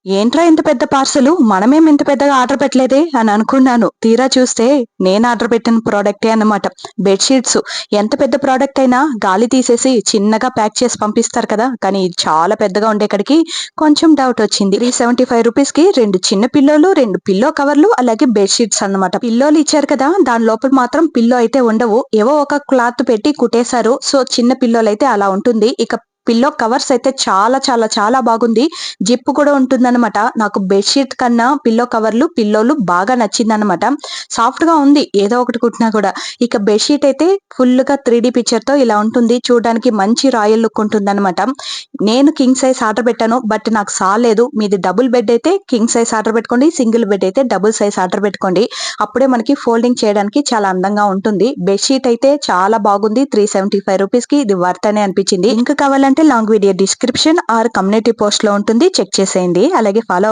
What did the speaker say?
ఏంట్రా ఇంత పెద్ద పార్సలు మనమేం ఇంత పెద్దగా ఆర్డర్ పెట్టలేదే అని అనుకున్నాను. తీరా చూస్తే నేను ఆర్డర్ పెట్టిన ప్రోడక్టే అన్నమాట. బెడ్‌షీట్స్. ఎంత పెద్ద ప్రోడక్ట్ అయినా గాలి తీసేసి చిన్నగా ప్యాక్ చేసి పంపిస్తారు కదా! కానీ ఇది చాలా పెద్దగా ఉండేసరికి కొంచెం డౌటొచ్చింది. ₹375కి 2 చిన్న పిల్లోలు, 2 పిల్లో కవర్లు, అలాగే బెడ్‌షీట్స్ అన్నమాట. పిల్లోలు ఇచ్చారు కదా! దాని లోపల మాత్రం పిల్లో అయితే ఉండవు. ఏవో ఒక క్లాత్ పెట్టి కుట్టేశారు. సో, చిన్న పిల్లోలైతే అలా ఉంటుంది. ఇక పిల్లో కవర్స్ అయితే చాలా చాలా చాలా బాగుంది. జిప్ కూడా ఉంటుందన్నమాట. నాకు బెడ్‌షీట్ కన్నా పిల్లో కవర్లు, పిల్లోలు బాగా నచ్చిందన్నమాట. సాఫ్ట్‌గా ఉంది. ఏదో ఒకటి కుట్టినా కూడా. ఇక బెడ్‌షీట్ అయితే ఫుల్‌గా 3డీ పిక్చర్‌తో ఇలా ఉంటుంది. చూడడానికి మంచి రాయల్ లుక్ ఉంటుందన్నమాట. నేను కింగ్ సైజ్ ఆర్డర్ పెట్టాను. బట్ నాకు సాల్లేదు. మీది డబుల్ బెడ్ అయితే కింగ్ సైజ్ ఆర్డర్ పెట్టుకోండి. సింగిల్ బెడ్ అయితే డబుల్ సైజ్ ఆర్డర్ పెట్టుకోండి. అప్పుడే మనకి ఫోల్డింగ్ చేయడానికి చాలా అందంగా ఉంటుంది. బెడ్‌షీట్ అయితే చాలా బాగుంది. ₹375కి ఇది వర్త్ అనే అనిపించింది. లింక్ కావాలంటే long video description or community పోస్ట్‌లో ఉంటుంది. చెక్ చేసేయండి. అలాగే ఫాలో